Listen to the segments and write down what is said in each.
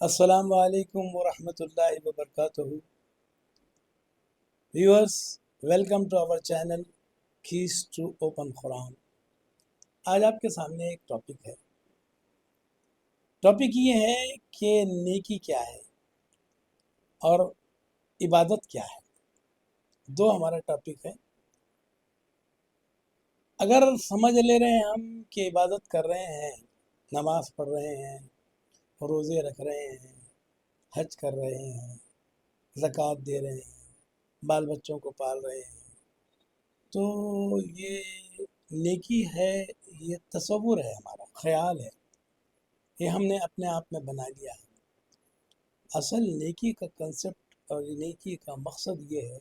السلام علیکم ورحمۃ اللہ وبرکاتہ. Viewers, welcome to our channel keys to open Quran. آج آپ کے سامنے ایک ٹاپک ہے. ٹاپک یہ ہے کہ نیکی کیا ہے اور عبادت کیا ہے. دو ہمارا ٹاپک ہے. اگر سمجھ لے رہے ہیں ہم کہ عبادت کر رہے ہیں، نماز پڑھ رہے ہیں، روزے رکھ رہے ہیں، حج کر رہے ہیں، زکوٰۃ دے رہے ہیں، بال بچوں کو پال رہے ہیں، تو یہ نیکی ہے. یہ تصور ہے، ہمارا خیال ہے، یہ ہم نے اپنے آپ میں بنا لیا ہے. اصل نیکی کا کنسپٹ اور نیکی کا مقصد یہ ہے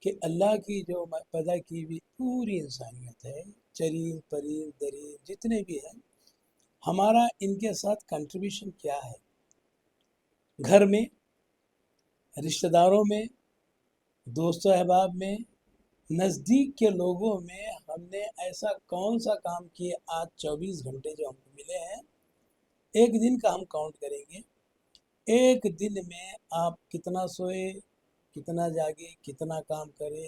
کہ اللہ کی جو پیدا کی ہوئی پوری انسانیت ہے، چرین پرین درین جتنے بھی ہیں، ہمارا ان کے ساتھ کنٹریبیوشن کیا ہے. گھر میں، رشتہ داروں میں، دوست و احباب میں، نزدیک کے لوگوں میں ہم نے ایسا کون سا کام کیے آج 24 گھنٹے جو ہم کو ملے ہیں. ایک دن کا ہم کاؤنٹ کریں گے. ایک دن میں آپ کتنا سوئے، کتنا جاگے، کتنا کام کرے،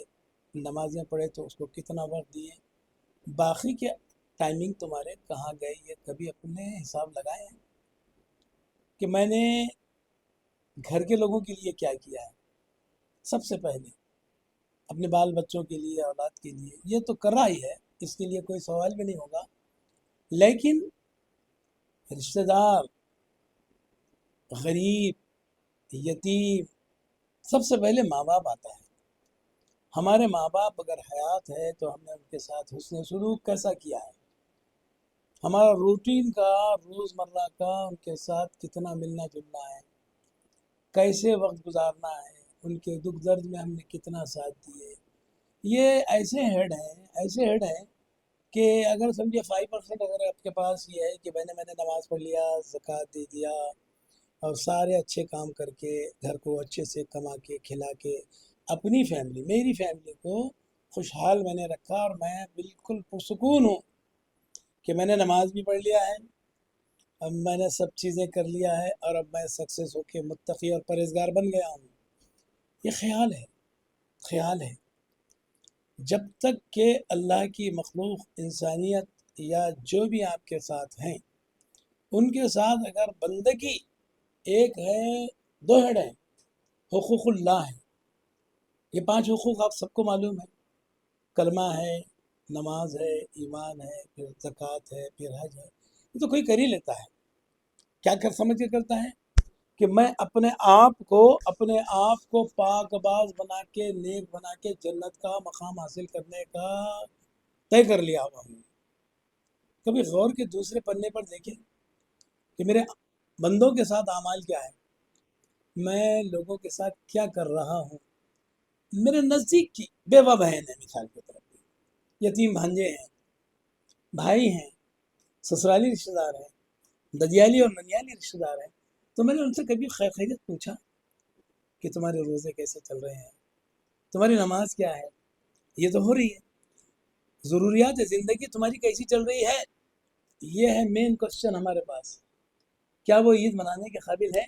نمازیں پڑھے تو اس کو کتنا وقت دیے، باقی کے ٹائمنگ تمہارے کہاں گئے. یہ کبھی اپنے حساب لگائے ہیں کہ میں نے گھر کے لوگوں کے لیے کیا کیا ہے. سب سے پہلے اپنے بال بچوں کے لیے، اولاد کے لیے، یہ تو کر رہا ہی ہے، اس کے لیے کوئی سوال بھی نہیں ہوگا. لیکن رشتہ دار، غریب، یتیم، سب سے پہلے ماں باپ آتا ہے. ہمارے ماں باپ اگر حیات ہے تو ہم نے ان کے ساتھ حسن سلوک کیسا کیا ہے. ہمارا روٹین کا، روزمرہ کا ان کے ساتھ کتنا ملنا جلنا ہے، کیسے وقت گزارنا ہے، ان کے دکھ درد میں ہم نے کتنا ساتھ دیے. یہ ایسے ہیڈ ہیں کہ اگر سمجھے 5% اگر آپ کے پاس یہ ہے کہ میں نے نماز پڑھ لیا، زکوٰۃ دے دیا اور سارے اچھے کام کر کے گھر کو اچھے سے کما کے کھلا کے اپنی فیملی، میری فیملی کو خوشحال میں نے رکھا اور میں بالکل پرسکون ہوں کہ میں نے نماز بھی پڑھ لیا ہے، اب میں نے سب چیزیں کر لیا ہے اور اب میں سکسیس ہو کے متقی اور پرہیزگار بن گیا ہوں. یہ خیال ہے. جب تک کہ اللہ کی مخلوق انسانیت یا جو بھی آپ کے ساتھ ہیں ان کے ساتھ اگر بندگی ایک ہے، دو ہیڈ ہیں، حقوق اللہ ہے. یہ 5 حقوق آپ سب کو معلوم ہے. کلمہ ہے، نماز ہے، ایمان ہے، پھر زکوٰۃ ہے، پھر حج ہے. یہ تو کوئی کر ہی لیتا ہے. کیا کر سمجھ کے کرتا ہے کہ میں اپنے آپ کو پاک باز بنا کے، نیک بنا کے جنت کا مقام حاصل کرنے کا طے کر لیا ہوا ہوں. کبھی غور کے دوسرے پنے پر دیکھیں کہ میرے بندوں کے ساتھ اعمال کیا ہے، میں لوگوں کے ساتھ کیا کر رہا ہوں. میرے نزدیک کی بیوہ بہن ہے، مثال کے طور پہ یتیم بھانجے ہیں، بھائی ہیں، سسرالی رشتہ دار ہیں، ددیالی اور ننیالی رشتہ دار ہیں. تو میں نے ان سے کبھی خیریت پوچھا کہ تمہارے روزے کیسے چل رہے ہیں، تمہاری نماز کیا ہے، یہ تو ہو رہی ہے، ضروریات زندگی تمہاری کیسی چل رہی ہے. یہ ہے مین کوشچن ہمارے پاس. کیا وہ عید منانے کے قابل ہے؟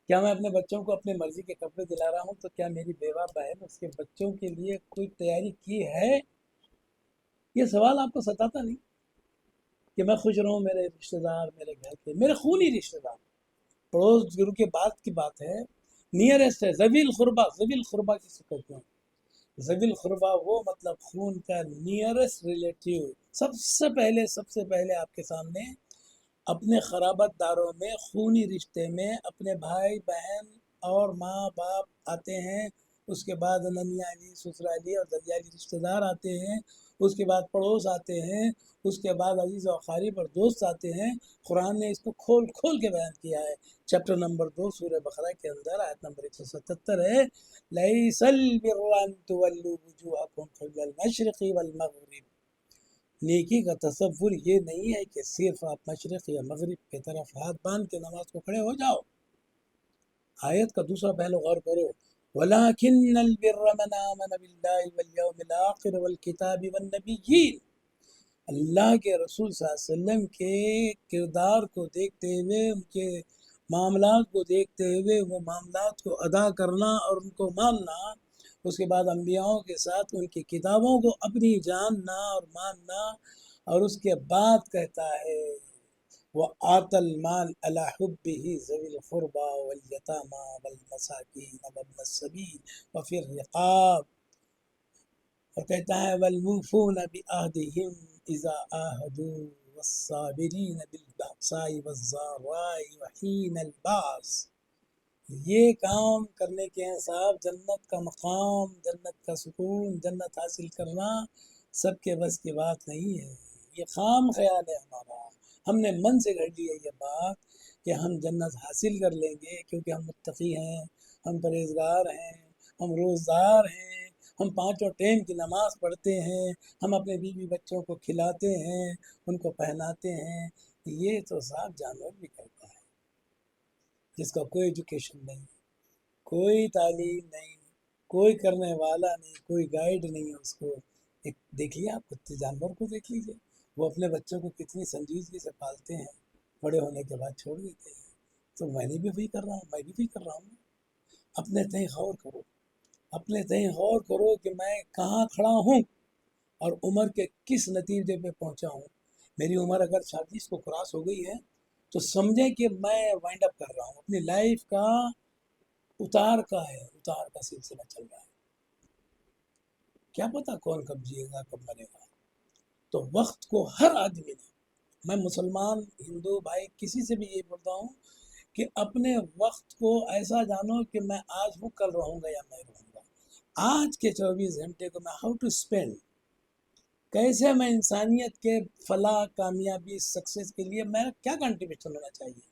کیا میں اپنے بچوں کو اپنے مرضی کے کپڑے دلا رہا ہوں؟ تو کیا میری بیوہ بہن اس کے بچوں کے لیے کوئی تیاری کی ہے؟ یہ سوال آپ کو ستاتا نہیں کہ میں خوش رہوں؟ میرے رشتہ دار، میرے گھر کے، میرے خونی رشتہ دار، پڑوس گرو کے بعد کی بات ہے، نیئرسٹ ہے، ذوی القربہ کسی کو کہتے ہیں. ذوی القربہ وہ مطلب خون کا نیئرسٹ ریلیٹیو. سب سے پہلے آپ کے سامنے اپنے قرابت داروں میں، خونی رشتے میں اپنے بھائی بہن اور ماں باپ آتے ہیں. اس کے بعد ننیالی، سسرالی اور ددیالی رشتہ دار آتے ہیں. اس کے بعد پڑوس آتے ہیں. اس کے بعد عزیز و اقارب اور دوست آتے ہیں. قرآن نے اس کو کھول کے بیان کیا ہے. چیپٹر نمبر 2 سورہ بقرہ کے اندر آیت نمبر 177 ہے، لَيْسَ الْبِرَّ أَن تُوَلُّوا وُجُوهَكُمْ قِبَلَ الْمَشْرِقِ وَالْمَغْرِبِ. نیکی کا تصور یہ نہیں ہے کہ صرف آپ مشرق یا مغرب کی طرف ہاتھ باندھ کے نماز کو کھڑے ہو جاؤ. آیت کا دوسرا پہلو غور کرو، وَلَكِنَّ الْبِرَّ مَنْ آمَنَ بِاللَّهِ وَالْيَوْمِ الْآخِرِ وَالْكِتَابِ وَالنَّبِيِّينَ. اللہ کے رسول صلی اللہ علیہ وسلم کے کردار کو دیکھتے ہوئے، ان کے معاملات کو دیکھتے ہوئے وہ معاملات کو ادا کرنا اور ان کو ماننا، اس کے بعد انبیاؤں کے ساتھ ان کی کتابوں کو اپنی جاننا اور ماننا، اور اس کے بعد کہتا ہے وَآتَ الْمَالَ عَلَى حُبِّهِ ذَوِي الْقُرْبَى وَالْيَتَامَى وَالْمَسَاكِينَ وَابْنَ السَّبِيلِ وَفِي الرِّقَابِ، اور کہتا ہے وَالْمُوفُونَ بِعَهْدِهِمْ إِذَا عَاهَدُوا وَالصَّابِرِينَ بِالْبَأْسَاءِ وَالضَّرَّاءِ وَحِينَ الْبَأْسِ۔ یہ کام کرنے کے ہیں صاحب، جنت کا مقام، جنت کا سکون، جنت حاصل کرنا سب کے بس کی بات نہیں ہے۔ یہ خام خیال ہے ہمارا، ہم نے من سے گھڑ لی ہے یہ بات کہ ہم جنت حاصل کر لیں گے کیونکہ ہم متقی ہیں، ہم پرہیزگار ہیں، ہم روزدار ہیں، ہم 5 ٹائم کی نماز پڑھتے ہیں، ہم اپنے بیوی بچوں کو کھلاتے ہیں، ان کو پہناتے ہیں۔ یہ تو صاحب جانور بھی کرتا ہے جس کا کوئی ایجوکیشن نہیں، کوئی تعلیم نہیں، کوئی کرنے والا نہیں، کوئی گائیڈ نہیں ہے اس کو۔ ایک دیکھ لیا آپ کتے جانور کو دیکھ لیجیے، وہ اپنے بچوں کو کتنی سنجیدگی سے پالتے ہیں، بڑے ہونے کے بعد چھوڑ دیتے ہیں۔ تو میں نے بھی وہی کر رہا ہوں، میں بھی وہی کر رہا ہوں۔ اپنے تئیں غور کرو، اپنے تئیں غور کرو کہ میں کہاں کھڑا ہوں اور عمر کے کس نتیجے پہ پہنچا ہوں۔ میری عمر اگر 40 کو کراس ہو گئی ہے تو سمجھیں کہ میں وائنڈ اپ کر رہا ہوں، اپنی لائف کا اتار کا سلسلہ چل رہا ہے۔ کیا پتا کون کب جیے گا کب مرے گا۔ تو وقت کو ہر آدمی نے، میں مسلمان ہندو بھائی کسی سے بھی یہ بولتا ہوں کہ اپنے وقت کو ایسا جانو کہ میں آج ہوں، کل رہوں گا یا میں رہوں گا۔ آج کے 24 گھنٹے کو میں ہاؤ ٹو اسپینڈ، کیسے میں انسانیت کے فلاح، کامیابی، سکسیس کے لیے میرا کیا کنٹریبیوشن ہونا چاہیے،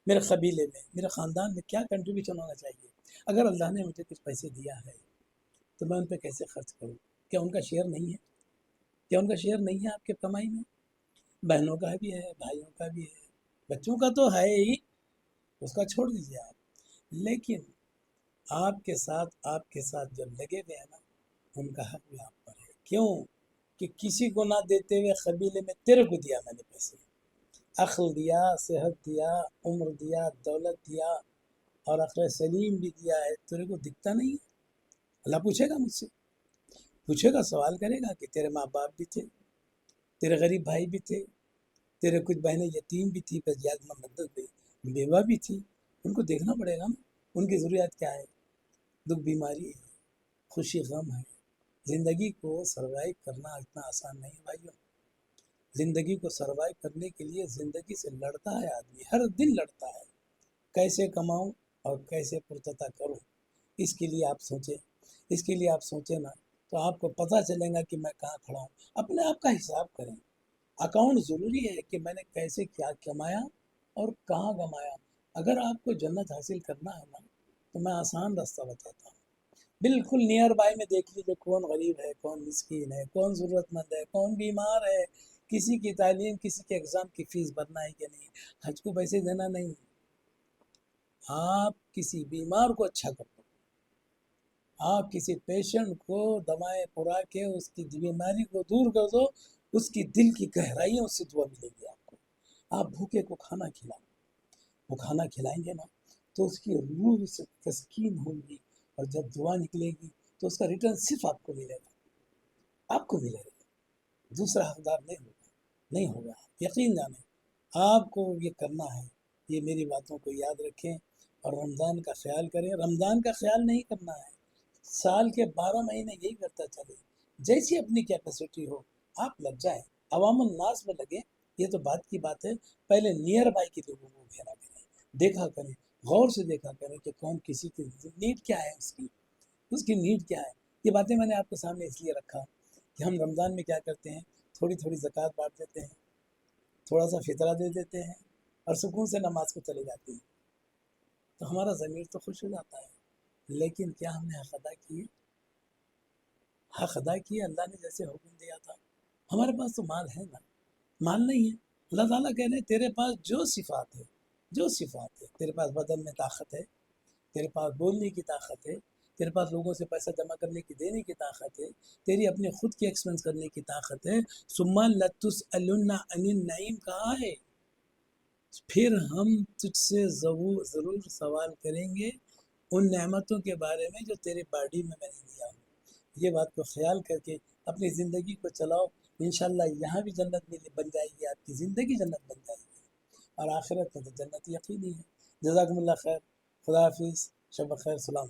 میرے قبیلے میں، میرے خاندان میں کیا کنٹریبیوشن ہونا چاہیے۔ اگر اللہ نے مجھے کچھ پیسے دیا ہے تو میں ان پہ کیسے خرچ کروں؟ کیا ان کا شیئر نہیں ہے؟ کیا ان کا شیئر نہیں ہے آپ کے کمائی میں؟ بہنوں کا بھی ہے، بھائیوں کا بھی ہے، بچوں کا تو ہے ہی، اس کا چھوڑ دیجیے آپ، لیکن آپ کے ساتھ جب لگے ہوئے ہیں نا، ان کا حق بھی آپ پر ہے۔ کیوں کہ کسی کو نہ دیتے ہوئے قبیلے میں تیرے کو دیا میں نے پیسے، عقل دیا، صحت دیا، عمر دیا، دولت دیا اور عقل سلیم بھی دیا ہے، تیرے کو دکھتا نہیں ہے؟ اللہ پوچھے گا مجھ سے، پوچھے گا، سوال کرے گا کہ تیرے ماں باپ بھی تھے، تیرے غریب بھائی بھی تھے، تیرے کچھ بہنیں یتیم بھی تھی، بس یاد مدد بیوہ بھی تھی، ان کو دیکھنا پڑے گا نا، ان کی ضروریات کیا ہے، دکھ بیماری ہے، خوشی غم ہے۔ زندگی کو سروائیو کرنا اتنا آسان نہیں بھائیوں۔ زندگی کو سروائیو کرنے کے لیے زندگی سے لڑتا ہے آدمی، ہر دن لڑتا ہے، کیسے کماؤں اور کیسے پرتتا کروں، اس کے لیے آپ سوچیں، اس کے لیے آپ سوچیں نا تو آپ کو پتہ چلے گا کہ میں کہاں کھڑا ہوں۔ اپنے آپ کا حساب کریں، اکاؤنٹ ضروری ہے کہ میں نے کیسے کیا کمایا اور کہاں کمایا۔ اگر آپ کو جنت حاصل کرنا ہے نا تو میں آسان راستہ بتاتا ہوں، بالکل نیئر بائی میں دیکھ لیجیے کون غریب ہے، کون مسکین ہے، کون ضرورت مند ہے، کون بیمار ہے، کسی کی تعلیم، کسی کے ایگزام کی فیس بھرنا ہے کہ نہیں، حج کو پیسے دینا نہیں، آپ کسی بیمار کو اچھا کر دو، آپ کسی پیشنٹ کو دوائیں پڑا کے اس کی بیماری کو دور کر دو، اس کی دل کی گہرائیوں سے دعا ملے گی آپ کو۔ آپ بھوکے کو کھانا کھلاؤ، وہ کھانا کھلائیں گے نا تو اس کی روح سے تسکین ہوگی، اور جب دعا نکلے گی تو اس کا ریٹرن صرف آپ کو ملے گا، آپ کو ملے گا، دوسرا حقدار نہیں ہوگا۔ یقین جانیں آپ کو یہ کرنا ہے، یہ میری باتوں کو یاد رکھیں اور رمضان کا خیال کریں۔ رمضان کا خیال نہیں کرنا ہے، سال کے 12 مہینے یہی کرتا چلے، جیسی اپنی کیپیسٹی ہو آپ لگ جائیں، عوام الناس میں لگیں۔ یہ تو بات کی بات ہے، پہلے نیئر بائی کے لوگوں کو گھیرا کریں، دیکھا کریں، غور سے دیکھا کریں کہ کون کسی کی نیڈ کیا ہے، اس کی نیڈ کیا ہے۔ یہ باتیں میں نے آپ کے سامنے اس لیے رکھا کہ ہم رمضان میں کیا کرتے ہیں، تھوڑی تھوڑی زکوٰۃ بانٹ دیتے ہیں، تھوڑا سا فطرہ دے دیتے ہیں اور سکون سے نماز کو چلے جاتے ہیں، تو ہمارا ضمیر تو خوش ہو جاتا ہے، لیکن کیا ہم نے حق ادا کیے؟ حق ادا کیے اللہ نے جیسے حکم دیا تھا؟ ہمارے پاس تو مال ہے نا، مال نہیں ہے۔ اللہ تعالیٰ کہہ رہے ہیں تیرے پاس جو صفات ہے، تیرے پاس بدن میں طاقت ہے، تیرے پاس بولنے کی طاقت ہے، تیرے پاس لوگوں سے پیسہ جمع کرنے کی، دینے کی طاقت ہے، تیری اپنے خود کی ایکسپینس کرنے کی طاقت ہے۔ ثم لتسألن عن النعیم کہاں ہے؟ پھر ہم تجھ سے ضرور سوال کریں گے ان نعمتوں کے بارے میں جو تیرے باڈی میں نے دیا ہوں. یہ بات کو خیال کر کے اپنی زندگی کو چلاؤ. انشاءاللہ یہاں بھی جنت بن جائے گی، آپ کی زندگی جنت بن جائے گی، اور آخرت میں تو جنت یقینی ہے. جزاکم اللہ خیر. خدا حافظ. شب بخیر. سلام.